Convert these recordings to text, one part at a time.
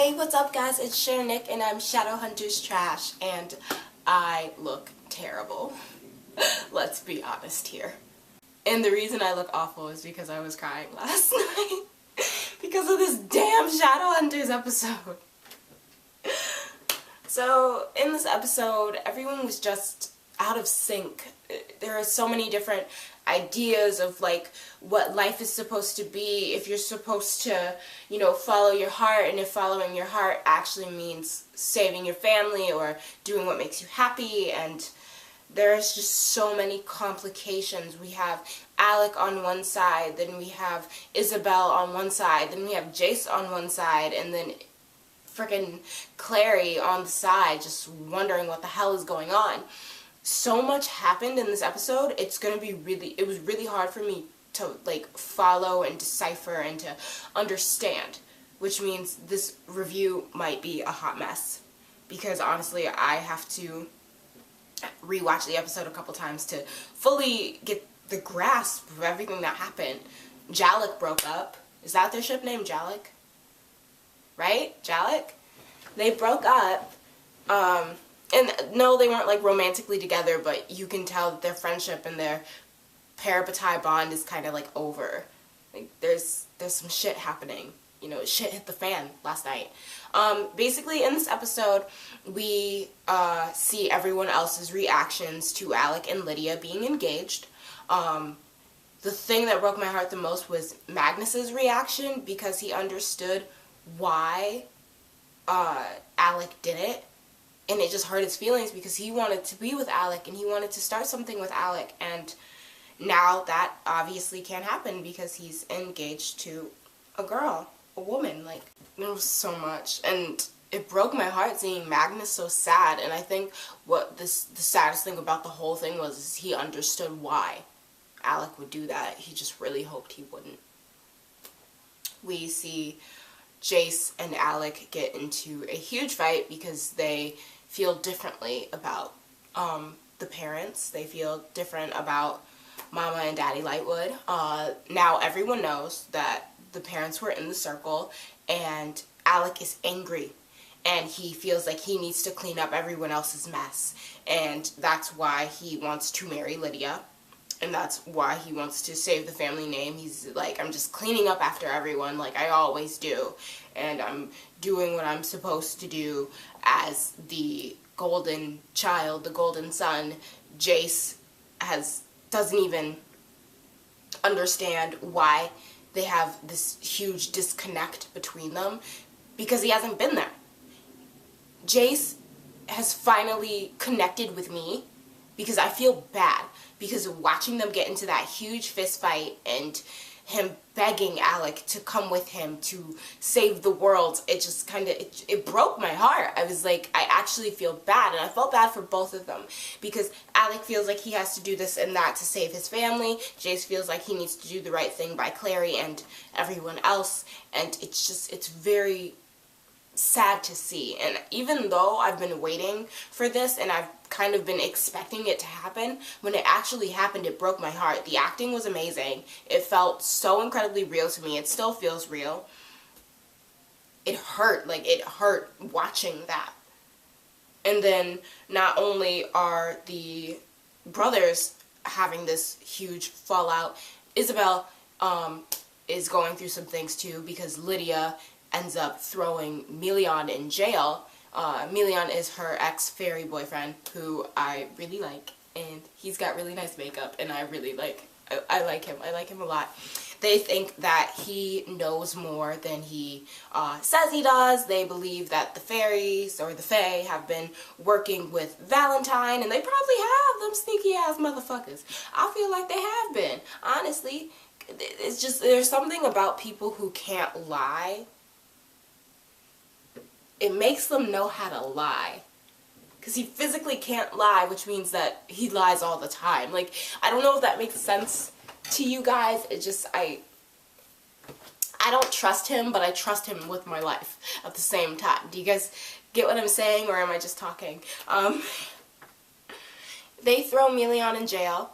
Hey, what's up guys? It's Sher and I'm Shadowhunters trash and I look terrible. Let's be honest here. And the reason I look awful is because I was crying last night because of this damn Shadowhunters episode. So in this episode, everyone was just out of sync. There are so many different ideas of like what life is supposed to be, if you're supposed to, you know, follow your heart, and if following your heart actually means saving your family or doing what makes you happy. And there's just so many complications. We have Alec on one side, then we have Isabel on one side, then we have Jace on one side, and then frickin' Clary on the side, just wondering what the hell is going on. So much happened in this episode. It was really hard for me to like follow and decipher and to understand, which means this review might be a hot mess because honestly I have to rewatch the episode a couple times to fully get the grasp of everything that happened. Jalec broke up. Is that their ship name, Jalec? Right? Jalec? They broke up. And no, they weren't like romantically together, but you can tell that their friendship and their parabtai bond is kind of like over. Like there's some shit happening. You know, shit hit the fan last night. Basically in this episode, we see everyone else's reactions to Alec and Lydia being engaged. The thing that broke my heart the most was Magnus's reaction because he understood why Alec did it. And it just hurt his feelings because he wanted to be with Alec and he wanted to start something with Alec, and now that obviously can't happen because he's engaged to a girl, a woman. Like, there was so much, and it broke my heart seeing Magnus so sad. And I think what the saddest thing about the whole thing was is he understood why Alec would do that. He just really hoped he wouldn't. We see Jace and Alec get into a huge fight because they feel differently about the parents. They feel different about Mama and Daddy Lightwood. Now everyone knows that the parents were in the circle and Alec is angry and he feels like he needs to clean up everyone else's mess, and that's why he wants to marry Lydia. And that's why he wants to save the family name. He's like, I'm just cleaning up after everyone like I always do. And I'm doing what I'm supposed to do as the golden child, the golden son. Jace doesn't even understand why they have this huge disconnect between them because he hasn't been there. Jace has finally connected with me because I feel bad. Because watching them get into that huge fist fight and him begging Alec to come with him to save the world, it just kind of, it broke my heart. I was like, I actually feel bad, and I felt bad for both of them. Because Alec feels like he has to do this and that to save his family. Jace feels like he needs to do the right thing by Clary and everyone else. And it's just, it's very sad to see. And even though I've been waiting for this and I've kind of been expecting it to happen, when it actually happened, it broke my heart. The acting was amazing. It felt so incredibly real to me. It still feels real. It hurt. Like, it hurt watching that. And then not only are the brothers having this huge fallout, Isabel is going through some things too because Lydia ends up throwing Melion in jail. Melion is her ex-fairy boyfriend who I really like, and he's got really nice makeup, and I really like, I like him. I like him a lot. They think that he knows more than he says he does. They believe that the fairies or the fae have been working with Valentine, and they probably have, them sneaky ass motherfuckers. I feel like they have been, honestly. It's just, there's something about people who can't lie. It makes them know how to lie. Because he physically can't lie, which means that he lies all the time. Like, I don't know if that makes sense to you guys. It just, I don't trust him, but I trust him with my life at the same time. Do you guys get what I'm saying, or am I just talking? They throw Melion in jail.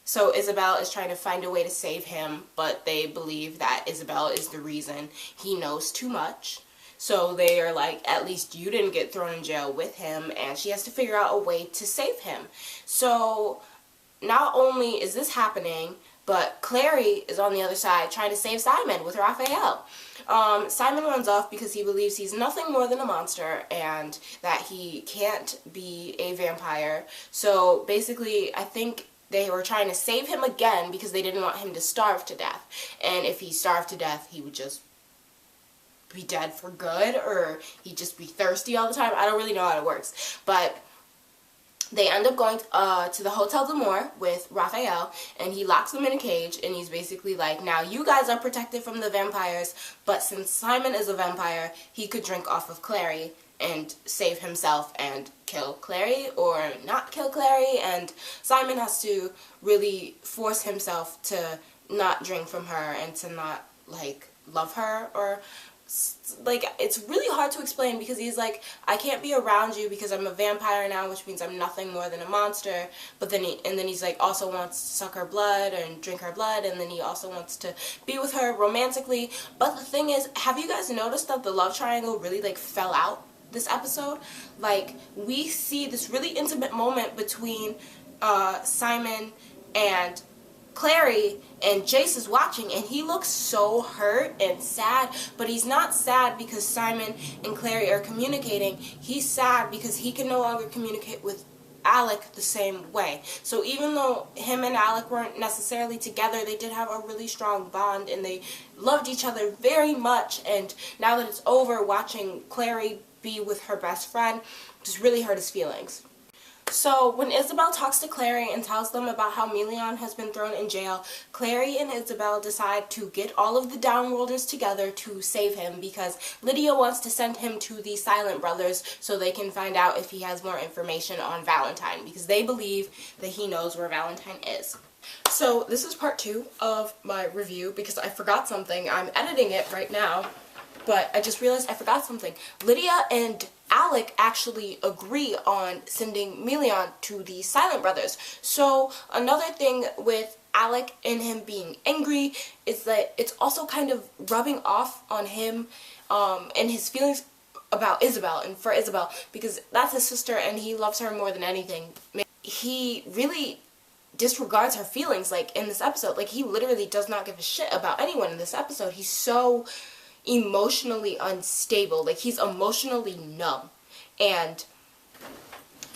So Isabel is trying to find a way to save him, but they believe that Isabel is the reason he knows too much. So they are like, at least you didn't get thrown in jail with him, and she has to figure out a way to save him. So not only is this happening, but Clary is on the other side trying to save Simon with Raphael. Simon runs off because he believes he's nothing more than a monster and that he can't be a vampire. So basically, I think they were trying to save him again because they didn't want him to starve to death. And if he starved to death, he would just be dead for good, or he'd just be thirsty all the time. I don't really know how it works. But they end up going to the Hotel de Mort with Raphael, and he locks them in a cage, and he's basically like, now you guys are protected from the vampires, but since Simon is a vampire, he could drink off of Clary and save himself and kill Clary or not kill Clary, and Simon has to really force himself to not drink from her and to not, like, love her, or like, it's really hard to explain because he's like, I can't be around you because I'm a vampire now, which means I'm nothing more than a monster. But then he's like, also wants to suck her blood and drink her blood, and then he also wants to be with her romantically. But the thing is, have you guys noticed that the love triangle really like fell out this episode? Like, we see this really intimate moment between Simon and Clary, and Jace is watching, and he looks so hurt and sad, but he's not sad because Simon and Clary are communicating. He's sad because he can no longer communicate with Alec the same way. So even though him and Alec weren't necessarily together, they did have a really strong bond, and they loved each other very much. And now that it's over, watching Clary be with her best friend just really hurt his feelings. So when Isabel talks to Clary and tells them about how Melian has been thrown in jail, Clary and Isabel decide to get all of the Downworlders together to save him because Lydia wants to send him to the Silent Brothers so they can find out if he has more information on Valentine, because they believe that he knows where Valentine is. So this is part 2 of my review because I forgot something. I'm editing it right now, but I just realized I forgot something. Lydia and Alec actually agree on sending Melian to the Silent Brothers. So another thing with Alec and him being angry is that it's also kind of rubbing off on him and his feelings about Isabel and for Isabel, because that's his sister and he loves her more than anything. He really disregards her feelings, like, in this episode. Like, he literally does not give a shit about anyone in this episode. He's so emotionally unstable. Like, he's emotionally numb. And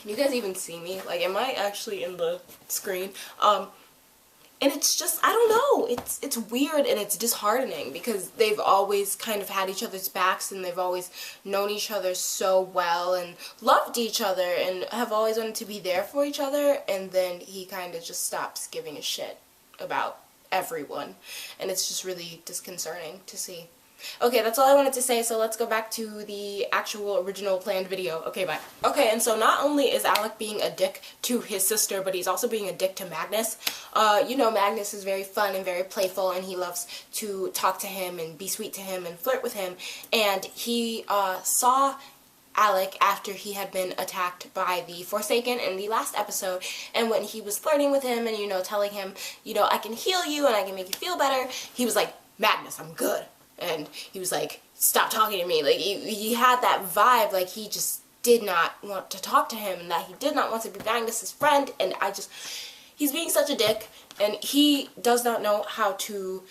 can you guys even see me? Like, am I actually in the screen? And it's just, I don't know, it's weird and it's disheartening because they've always kind of had each other's backs and they've always known each other so well and loved each other and have always wanted to be there for each other, and then he kind of just stops giving a shit about everyone, and it's just really disconcerting to see. Okay, that's all I wanted to say, so let's go back to the actual original planned video. Okay, bye. Okay, and so not only is Alec being a dick to his sister, but he's also being a dick to Magnus. You know, Magnus is very fun and very playful, and he loves to talk to him and be sweet to him and flirt with him, and he saw Alec after he had been attacked by the Forsaken in the last episode, and when he was flirting with him and, you know, telling him, you know, I can heal you and I can make you feel better, he was like, Magnus, I'm good. And he was like, stop talking to me. Like, he had that vibe, like he just did not want to talk to him and that he did not want to be Magnus's friend, and he's being such a dick, and he does not know how to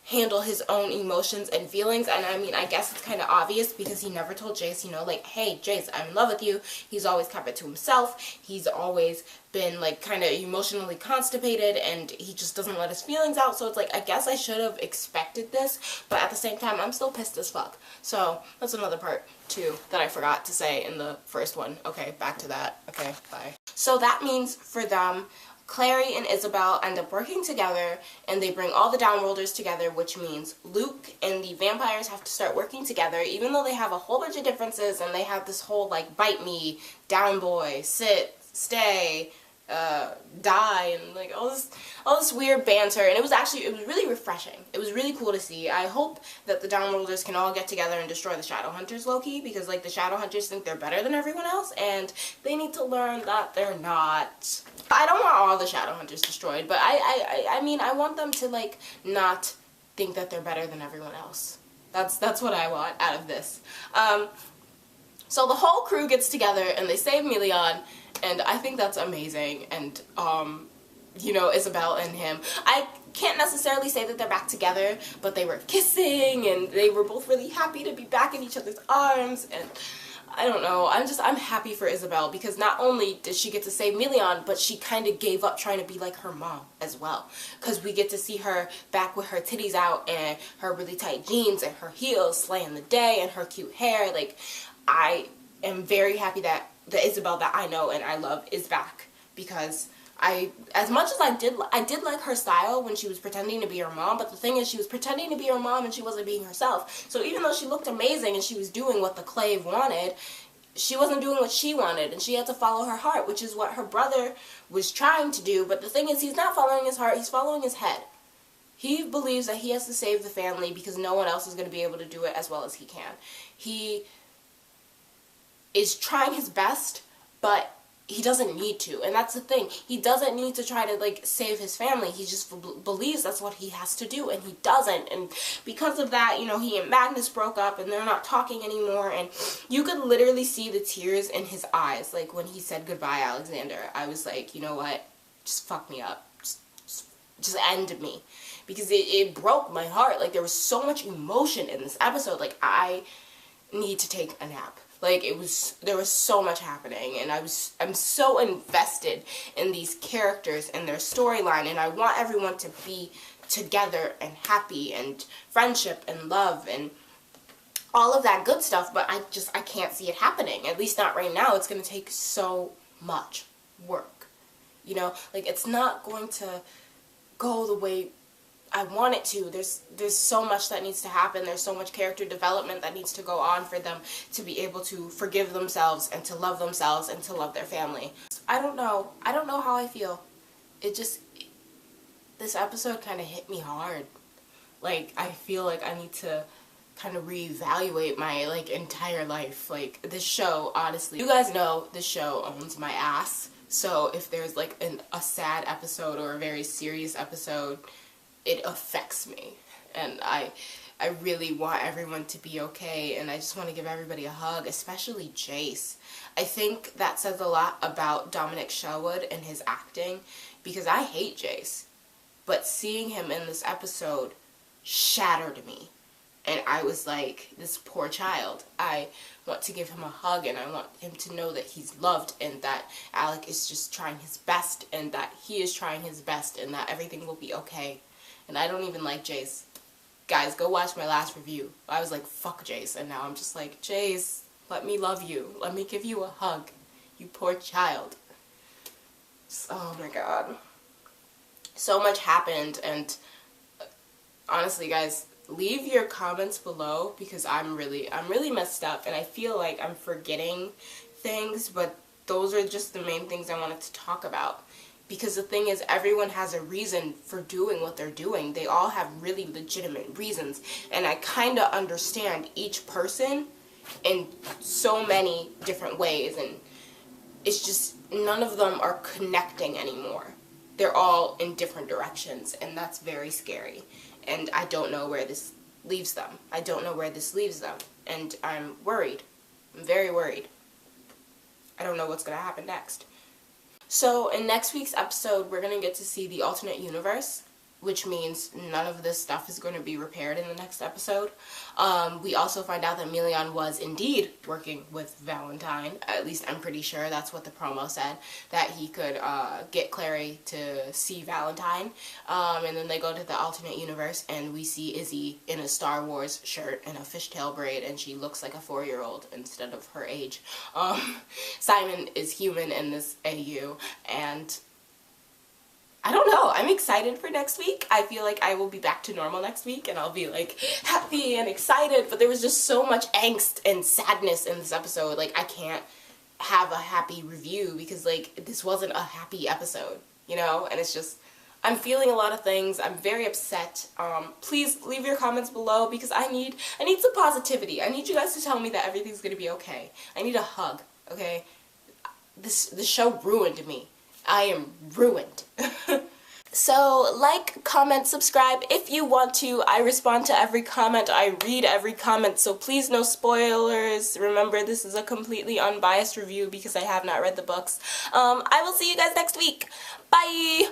handle his own emotions and feelings. And I mean, I guess it's kind of obvious because he never told Jace, you know, like, hey, Jace, I'm in love with you. He's always kept it to himself. He's always been, like, kind of emotionally constipated, and he just doesn't let his feelings out. So it's like, I guess I should have expected this, but at the same time, I'm still pissed as fuck. So that's another part, too, that I forgot to say in the first one. Okay, back to that. Okay, bye. So that means for them, Clary and Isabel end up working together, and they bring all the Downworlders together, which means Luke and the vampires have to start working together, even though they have a whole bunch of differences, and they have this whole, like, bite me, down boy, sit, stay, die, and, like, all this weird banter, and it was really refreshing. It was really cool to see. I hope that the Downworlders can all get together and destroy the Shadowhunters low-key, because, like, the Shadowhunters think they're better than everyone else, and they need to learn that they're not. I don't want all the Shadowhunters destroyed, but I mean, I want them to, like, not think that they're better than everyone else. That's what I want out of this. So the whole crew gets together and they save Melion, and I think that's amazing. And you know, Isabel and him, I can't necessarily say that they're back together, but they were kissing and they were both really happy to be back in each other's arms. And I don't know, I'm happy for Isabel, because not only did she get to save Melion, but she kind of gave up trying to be like her mom as well. Because we get to see her back with her titties out and her really tight jeans and her heels slaying the day and her cute hair. Like, I am very happy that the Isabel that I know and I love is back, because as much as I did like her style when she was pretending to be her mom, but the thing is, she was pretending to be her mom and she wasn't being herself. So even though she looked amazing and she was doing what the Clave wanted, she wasn't doing what she wanted, and she had to follow her heart, which is what her brother was trying to do. But the thing is, he's not following his heart, he's following his head. He believes that he has to save the family because no one else is going to be able to do it as well as he can. He is trying his best, but he doesn't need to, and that's the thing. He doesn't need to try to, like, save his family. He just believes that's what he has to do, and he doesn't. And because of that, you know, he and Magnus broke up, and they're not talking anymore, and you could literally see the tears in his eyes, like, when he said goodbye, Alexander. I was like, you know what, just fuck me up. Just end me. Because it broke my heart. Like, there was so much emotion in this episode. Like, I need to take a nap. Like, there was so much happening, and I'm so invested in these characters and their storyline, and I want everyone to be together and happy and friendship and love and all of that good stuff, but I can't see it happening. At least not right now. It's going to take so much work. You know, like, it's not going to go the way I want it to. There's so much that needs to happen. There's so much character development that needs to go on for them to be able to forgive themselves and to love themselves and to love their family. I don't know how I feel. This episode kind of hit me hard. Like, I feel like I need to kind of reevaluate my, like, entire life. Like, this show, honestly, you guys know this show owns my ass. So if there's, like, a sad episode or a very serious episode, it affects me, and I really want everyone to be okay, and I just want to give everybody a hug, especially Jace. I think that says a lot about Dominic Shelwood and his acting, because I hate Jace, but seeing him in this episode shattered me, and I was like, this poor child. I want to give him a hug, and I want him to know that he's loved, and that Alec is just trying his best, and that he is trying his best, and that everything will be okay. And I don't even like Jace. Guys, go watch my last review. I was like, fuck Jace. And now I'm just like, Jace, let me love you. Let me give you a hug. You poor child. Oh my god. So much happened. And honestly, guys, leave your comments below, because I'm really messed up. And I feel like I'm forgetting things. But those are just the main things I wanted to talk about. Because the thing is, everyone has a reason for doing what they're doing. They all have really legitimate reasons. And I kind of understand each person in so many different ways. And it's just, none of them are connecting anymore. They're all in different directions. And that's very scary. And I don't know where this leaves them. I don't know where this leaves them. And I'm worried. I'm very worried. I don't know what's going to happen next. So in next week's episode, we're going to get to see the alternate universe, which means none of this stuff is going to be repaired in the next episode. We also find out that Melion was indeed working with Valentine. At least I'm pretty sure that's what the promo said, that he could get Clary to see Valentine. And then they go to the alternate universe, and we see Izzy in a Star Wars shirt and a fishtail braid, and she looks like a 4-year-old instead of her age. Simon is human in this AU, and I don't know. I'm excited for next week. I feel like I will be back to normal next week, and I'll be, like, happy and excited, but there was just so much angst and sadness in this episode. Like, I can't have a happy review because, like, this wasn't a happy episode, you know? And it's just, I'm feeling a lot of things. I'm very upset. Please leave your comments below, because I need some positivity. I need you guys to tell me that everything's gonna be okay. I need a hug, okay? The show ruined me. I am ruined. So like, comment, subscribe if you want to. I respond to every comment. I read every comment, so please no spoilers. Remember, this is a completely unbiased review because I have not read the books. I will see you guys next week. Bye!